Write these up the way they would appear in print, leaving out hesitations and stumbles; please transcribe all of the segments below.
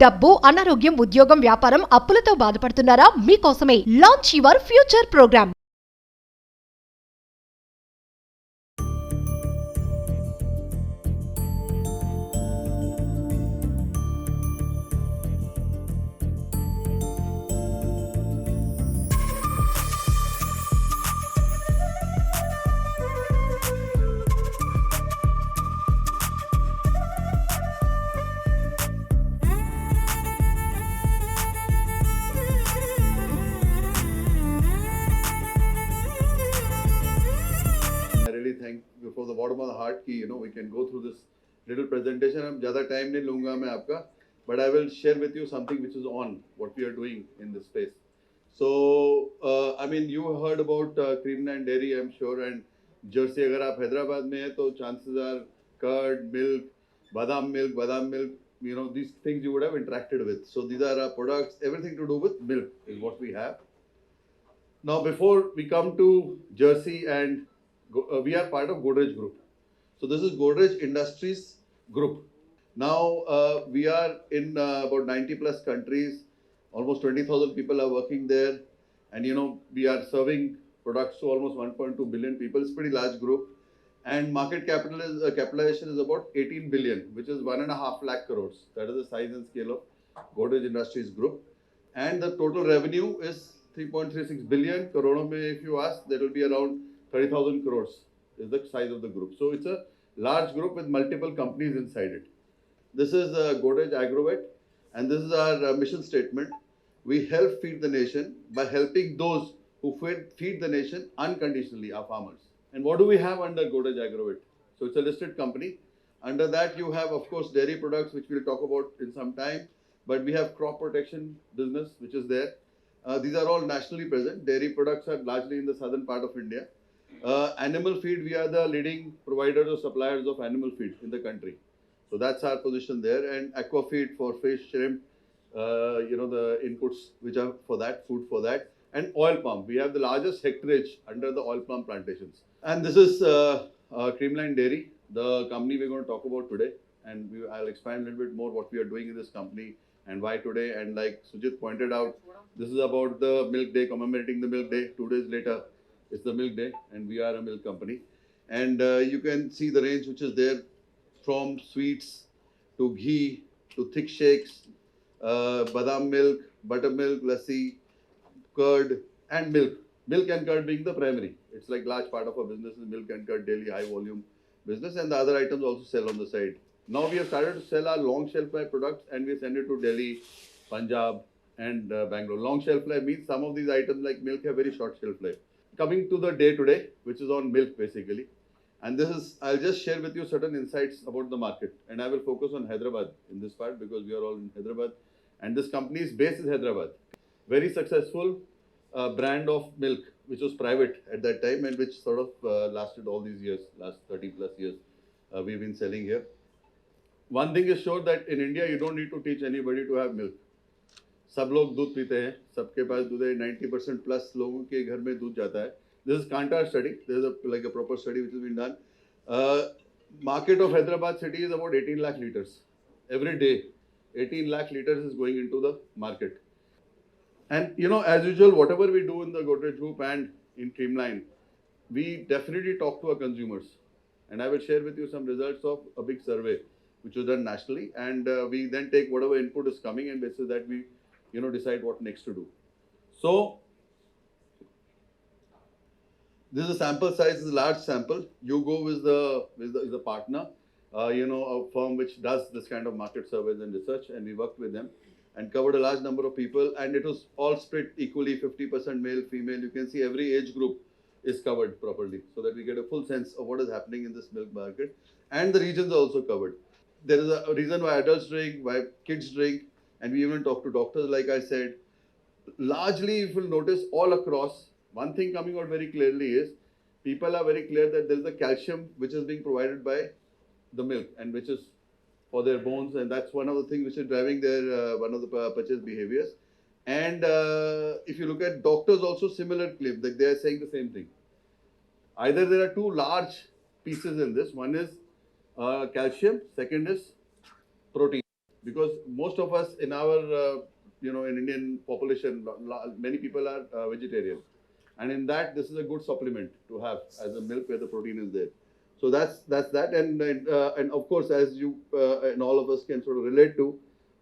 డబ్బు అనారోగ్యం ఉద్యోగం వ్యాపారం అప్పులతో బాధపడుతున్నారా మీకోసమే launch your future program. Thank you from the bottom of the heart कि we can go through this little presentation. हम ज़्यादा time नहीं लूँगा मैं आपका, but I will share with you something which is on what we are doing in this space. So I mean you heard about Creamline Dairy, I'm sure, and Jersey. अगर आप हैदराबाद में हैं तो chances are curd, milk, badam milk, these things you would have interacted with. So these are our products, everything to do with milk is what we have. Now before we come to Jersey and we are part of Godrej Group. So this is Godrej Industries Group. Now we are in about 90 plus countries. Almost 20,000 people are working there. And we are serving products to almost 1.2 billion people. It's a pretty large group. And market capitalization is about 18 billion, which is 1.5 lakh crores. That is the size and scale of Godrej Industries Group. And the total revenue is 3.36 billion. Crores mein, if you ask, that will be around 30,000 crores is the size of the group. So it's a large group with multiple companies inside it. This is Godrej Agrovet, and this is our mission statement. We help feed the nation by helping those who feed the nation unconditionally, our farmers. And what do we have under Godrej Agrovet? So it's a listed company. Under that you have, of course, dairy products, which we'll talk about in some time. But we have crop protection business, which is there. These are all nationally present. Dairy products are largely in the southern part of India. Animal feed, we are the leading providers or suppliers of animal feed in the country. So that's our position there. And aqua feed for fish, shrimp, the inputs which are for that, food for that. And oil palm. We have the largest hectareage under the oil palm plantations. And this is Creamline Dairy, the company we're going to talk about today. And I'll expand a little bit more what we are doing in this company and why today. And like Sujit pointed out, this is about the milk day, commemorating the milk day. 2 days later, it's the milk day, and we are a milk company. And you can see the range which is there, from sweets to ghee to thick shakes, badam milk, buttermilk, lassi, curd, and milk. Milk and curd being the primary. It's like large part of our business is milk and curd, daily high volume business, and the other items also sell on the side. Now we have started to sell our long shelf life products, and we send it to Delhi, Punjab, and Bangalore. Long shelf life means some of these items like milk have very short shelf life. Coming to the day today, which is on milk basically. And this is, I'll just share with you certain insights about the market. And I will focus on Hyderabad in this part because we are all in Hyderabad. And this company's base is Hyderabad. Very successful brand of milk, which was private at that time and which sort of lasted all these years, last 30 plus years we've been selling here. One thing is sure that in India, you don't need to teach anybody to have milk. सब लोग दूध पीते हैं, सबके पास दूध है, 90% plus लोगों के घर में दूध जाता है. This is Kantar study. There is like a proper study which has been done. Market of Hyderabad city is about 18 lakh liters. Every day, 18 lakh liters is going into the market. And as usual, whatever we do in the Godrej Group and in Creamline, we definitely talk to our consumers. And I will share with you some results of a big survey which was done nationally. And we then take whatever input is coming and basis that we decide what next to do. So this is a sample size, is a large sample. YouGov is the partner, a firm which does this kind of market surveys and research, and we worked with them and covered a large number of people, and it was all split equally, 50% male, female. You can see every age group is covered properly so that we get a full sense of what is happening in this milk market, and the regions are also covered. There is a reason why adults drink, why kids drink, and we even talk to doctors, like I said. Largely, if you'll notice all across, one thing coming out very clearly is people are very clear that there is a calcium which is being provided by the milk and which is for their bones, and that's one of the things which is driving their one of the purchase behaviors. And if you look at doctors also similar claim, that they are saying the same thing. Either there are two large pieces in this. One is calcium, second is protein. because most of us in our in Indian population, many people are vegetarian, and in that this is a good supplement to have as a milk where the protein is there. So that's that, and of course, as you and all of us can sort of relate to,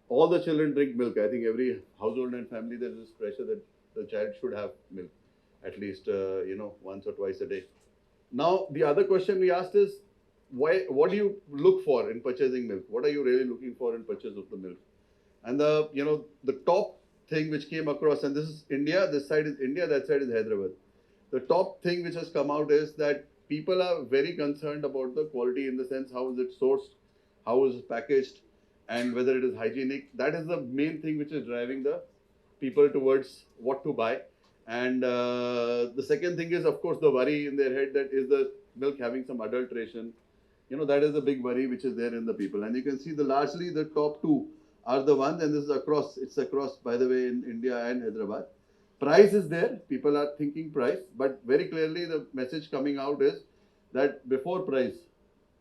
all the children drink milk. I think every household and family there is this pressure that the child should have milk at least once or twice a day. Now the other question we asked is, why? What do you look for in purchasing milk? What are you really looking for in purchase of the milk? And the top thing which came across, and this is India, this side is India, that side is Hyderabad. The top thing which has come out is that people are very concerned about the quality, in the sense how is it sourced, how is it packaged, and whether it is hygienic. That is the main thing which is driving the people towards what to buy. And the second thing is, of course, the worry in their head that is the milk having some adulteration. That is the big worry which is there in the people. And you can see largely the top two are the ones, and this is across, it's across, by the way, in India and Hyderabad. Price is there, people are thinking price, but very clearly the message coming out is that before price,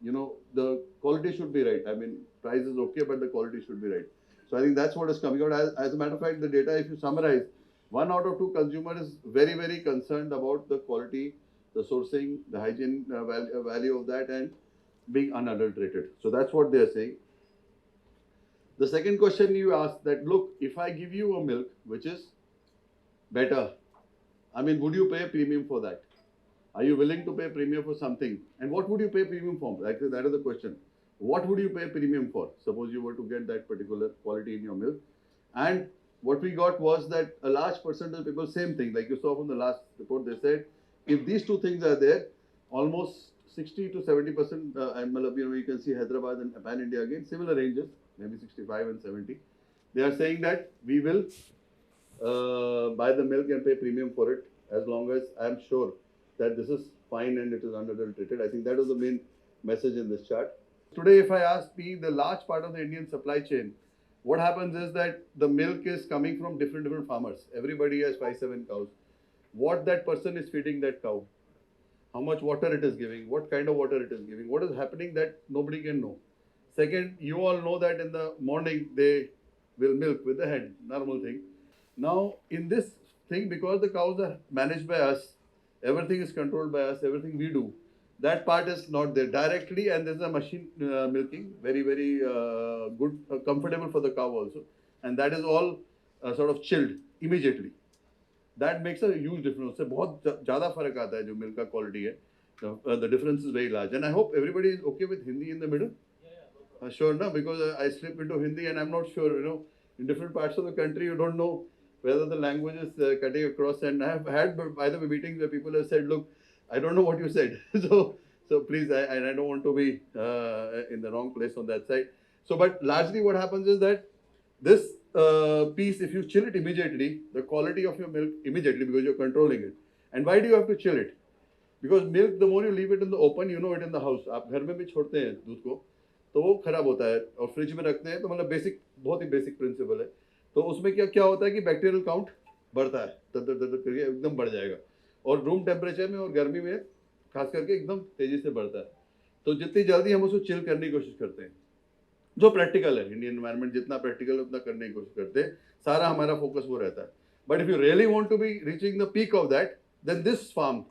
the quality should be right. I mean, price is okay, but the quality should be right. So I think that's what is coming out. As a matter of fact, the data, if you summarize, 1 out of 2 consumers is very, very concerned about the quality, the sourcing, the hygiene value of that, and being unadulterated. So that's what they are saying. The second question you asked, that look, if I give you a milk which is better, I mean, would you pay a premium for that? Are you willing to pay a premium for something? And what would you pay a premium for? Actually, that is the question. What would you pay a premium for? Suppose you were to get that particular quality in your milk. And what we got was that a large percentage of people, same thing, like you saw from the last report, they said, if these two things are there, almost 60 to 70%, and you can see Hyderabad and Pan India again, similar ranges, maybe 65 and 70. They are saying that we will buy the milk and pay premium for it, as long as I am sure that this is fine and it is unadulterated. I think that was the main message in this chart. Today, if I ask the large part of the Indian supply chain, what happens is that the milk is coming from different farmers. Everybody has 5-7 cows. What that person is feeding that cow, how much water it is giving, what kind of water it is giving, what is happening, that nobody can know. Second, you all know that in the morning they will milk with the hen, normal thing. Now, in this thing, because the cows are managed by us, everything is controlled by us, everything we do, that part is not there directly, and there's a machine milking, very, very good, comfortable for the cow also. And that is all sort of chilled immediately. That makes a huge difference. उससे बहुत ज़्यादा फर्क आता है जो milk का quality है. The difference is very large. And I hope everybody is okay with Hindi in the middle. Sure, no, because I slip into Hindi and I'm not sure, in different parts of the country you don't know whether the language is cutting across. And I have had, by the way, meetings where people have said, look, I don't know what you said. so please, I don't want to be in the wrong place on that side. So, but largely what happens is that this piece, if you chill it immediately, the quality of your milk immediately, because you're controlling it. And why do you have to chill it? Because milk, the more you leave it in the open, you know it in the house. आप घर में भी छोड़ते हैं दूध को, तो वो खराब होता है, और फ्रिज में रखते हैं तो मतलब बेसिक, बहुत ही बेसिक प्रिंसिपल है. तो उसमें क्या होता है कि बैक्टीरियल काउंट बढ़ता है, दर करके एकदम बढ़ जाएगा, और रूम टेम्परेचर में और गर्मी में खास करके एकदम तेजी से बढ़ता है. तो जितनी जल्दी हम उसको चिल करने की कोशिश करते हैं, जो प्रैक्टिकल है, इंडियन एनवायरनमेंट जितना प्रैक्टिकल है उतना करने की कोशिश करते हैं, सारा हमारा फोकस वो रहता है. But if you really want to be reaching the peak of that, then this farm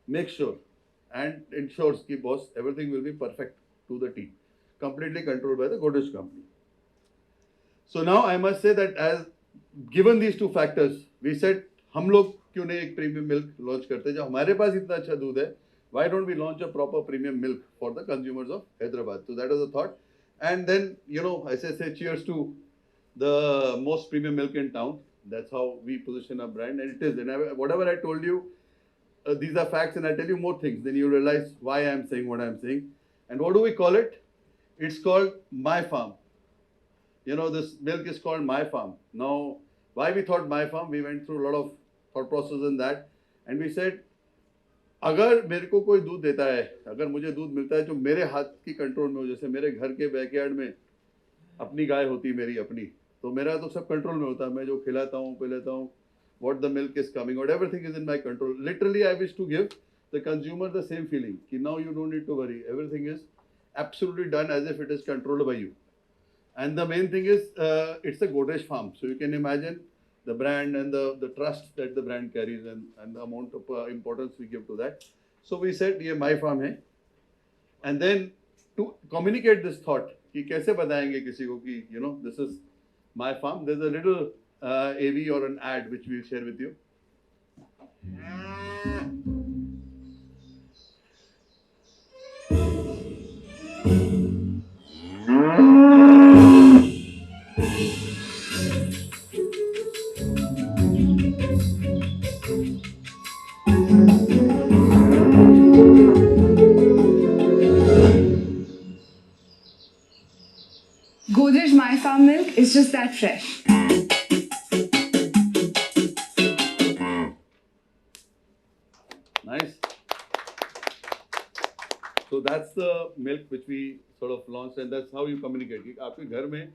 make sure and ensures कि boss, everything will be perfect to the T, completely controlled by the Godrej company. So now I must say that as given these two factors, we said हम लोग क्यों नहीं एक premium milk launch करते, जब हमारे पास इतना अच्छा दूध है, why don't we launch a proper premium milk for the consumers of Hyderabad? So that was the thought. And then, I say cheers to the most premium milk in town. That's how we position our brand, and it is. And whatever I told you, these are facts, and I'll tell you more things, then you realize why I'm saying what I'm saying. And what do we call it? It's called My Farm. This milk is called My Farm. Now, why we thought My Farm? We went through a lot of thought process in that, and we said, अगर मेरे को कोई दूध देता है, अगर मुझे दूध मिलता है जो मेरे हाथ की कंट्रोल में हो, जैसे मेरे घर के बैकयार्ड में अपनी गाय होती मेरी अपनी, तो मेरा तो सब कंट्रोल में होता है, मैं जो खिलाता हूँ पिलाता हूँ, what the milk is coming out, everything is in my control. Literally, I wish to give the consumer the same feeling, कि now you don't need to worry, everything is absolutely done as if it is controlled by you. And the main thing is, it's a Godrej farm. So you can imagine the brand and the trust that the brand carries, and the amount of importance we give to that. So we said, ये my farm है. And then to communicate this thought, कि कैसे बताएंगे किसी को कि, you know, this is my farm. There's a little AV or an ad which we'll share with you. Godrej My Farm milk is just that fresh. Nice. So that's the milk which we sort of launched, and that's how you communicate. कि आपके घर में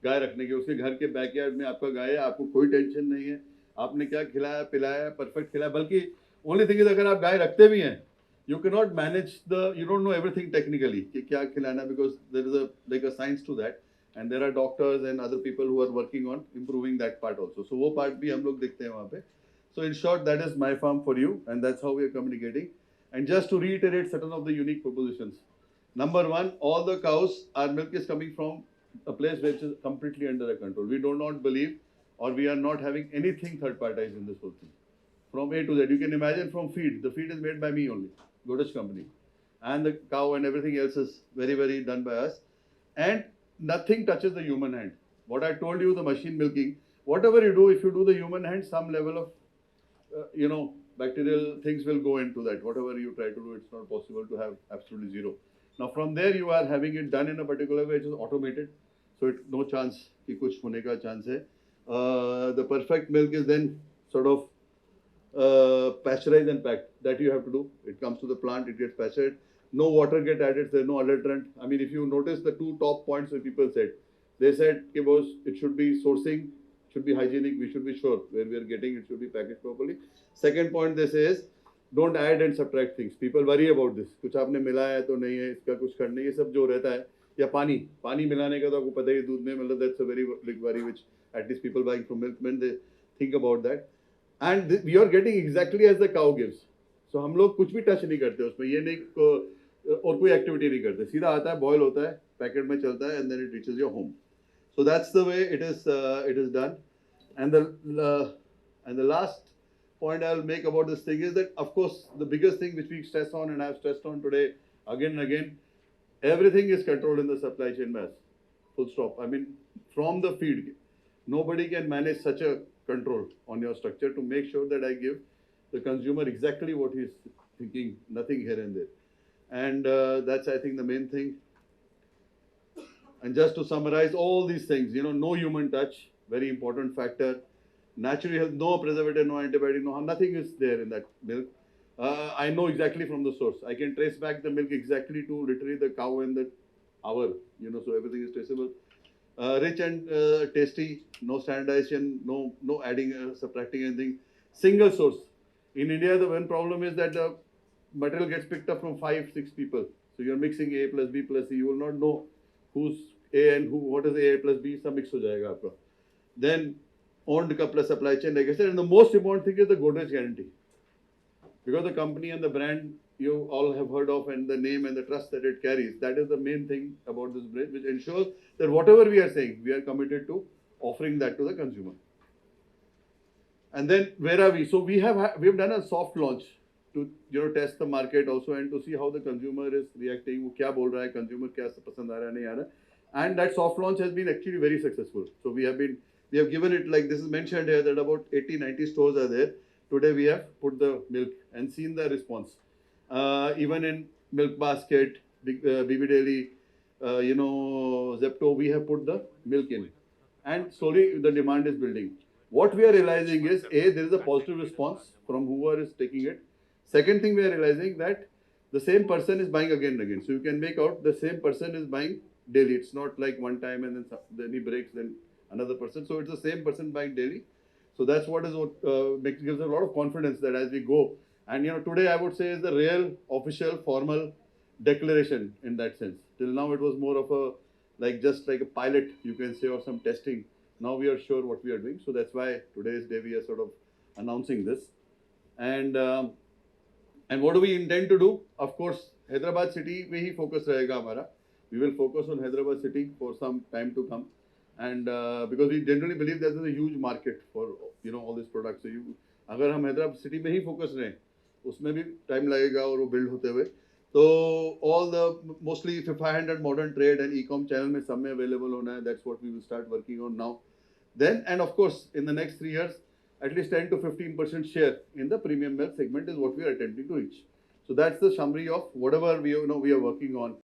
गाय रखने के, उसके घर के backyard में आपका गाय है, आपको कोई टेंशन नहीं है, आपने क्या खिलाया पिलाया परफेक्ट खिलाया. बल्कि ओनली थिंग इज, अगर आप गाय रखते भी हैं, you cannot manage you don't know everything technically कि क्या खिलाना, because there is a science to that, and there are doctors and other people who are working on improving that part also. So वो part भी हम लोग देखते हैं वहाँ पे. So in short, that is my farm for you, and that's how we are communicating. And just to reiterate certain of the unique propositions. Number one, all the cows, our milk is coming from a place which is completely under our control. We do not believe, or we are not having anything third parties in this whole thing. From A to Z, you can imagine from feed. The feed is made by me only, Godrej company. And the cow and everything else is very, very done by us. And nothing touches the human hand. What I told you, the machine milking, whatever you do, if you do the human hand, some level of bacterial things will go into that. Whatever you try to do, it's not possible to have absolutely zero. Now from there, you are having it done in a particular way, which is automated. So it's no chance कि कुछ होने का chance है. The perfect milk is then sort of pasteurized and packed. That you have to do. It comes to the plant, it gets pasteurized. No water get added, there's no adulterant. I mean, if you notice the two top points that people said, they said it should be sourcing, should be hygienic, we should be sure where we are getting it should be packaged properly. Second point they say is, don't add and subtract things. People worry about this. कुछ आपने मिलाया है तो नहीं है, इसका कुछ करना, ये सब जो रहता है, या पानी मिलाने का तो आपको पता ही दूध में, मतलब that's a very big worry which at least people buying from milkmen, they think about that. And you are getting exactly as the cow gives. So हम लोग कुछ भी टच नहीं करते उसमें, ये नहीं और कोई एक्टिविटी नहीं करते, सीधा आता है, बॉयल होता है, पैकेट में चलता है, and then it reaches your home. So that's the way it is done. And the last point I'll make about this thing is that, of course, the biggest thing which we stress on, and I've stressed on today again and again, everything is controlled in the supply chain mass. Full stop. I mean, from the feed, nobody can manage such a control on your structure to make sure that I give the consumer exactly what he's thinking, nothing here and there. And that's, I think, the main thing. And just to summarize all these things, no human touch, very important factor. Natural health, no preservative, no antibiotic, nothing is there in that milk. I know exactly from the source. I can trace back the milk exactly to literally the cow and the hour, so everything is traceable. Rich and tasty, no standardization, no adding, subtracting anything. Single source. In India, the one problem is that the material gets picked up from 5-6 people. So you're mixing A plus B plus C. You will not know who's A and what is A plus B. Some mix ho jayega aapka. Then owned plus supply chain, like I said. And the most important thing is the Godrej guarantee. Because the company and the brand you all have heard of, and the name and the trust that it carries, that is the main thing about this brand, which ensures that whatever we are saying, we are committed to offering that to the consumer. And then where are we? So we have done a soft launch to test the market also, and to see how the consumer is reacting. वो क्या बोल रहा है, consumer क्या पसंद आ रहा है नहीं आ रहा है. And that soft launch has been actually very successful. So we have given it, like this is mentioned here, that about 80-90 stores are there. Today we have put the milk and seen the response. Even in Milk Basket, BB Daily, Zepto, we have put the milk in. And slowly the demand is building. What we are realizing is, A, there is a positive response from whoever is taking it. Second thing we are realizing that the same person is buying again and again. So you can make out the same person is buying daily. It's not like one time and then he breaks, then another person. So it's the same person buying daily. So that's what gives a lot of confidence that as we go. And today I would say is the real official formal declaration in that sense. Till now it was more of like just like a pilot, you can say, or some testing. Now we are sure what we are doing. So that's why today's day we are sort of announcing this. And what do we intend to do? Of course, Hyderabad city में ही focus रहेगा हमारा. We will focus on Hyderabad city for some time to come. And because we generally believe that there is a huge market for all these products. So अगर हम Hyderabad city में ही focus रहें, उसमें भी time लगेगा और वो बिल्ड होते हुए. तो all the mostly 500 modern trade and e-com channel में सब में available होना है. That's what we will start working on now. Then, and of course, in the next 3 years, at least 10 to 15% share in the premium milk segment is what we are attempting to reach. So that's the summary of whatever we are working on.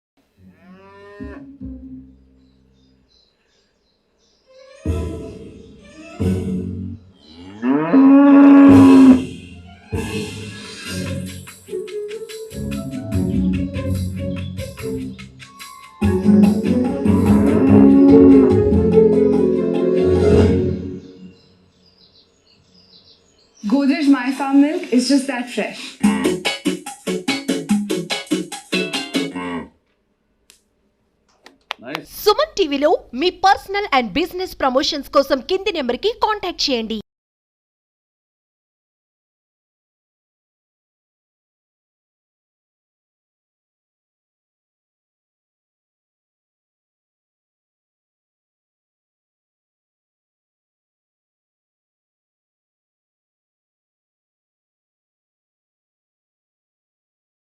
Godrej My Farm milk is just that fresh. Nice. Suman టీవీలో మీ personal and business promotions కోసం కింది నెంబర్కి contact చేయండి.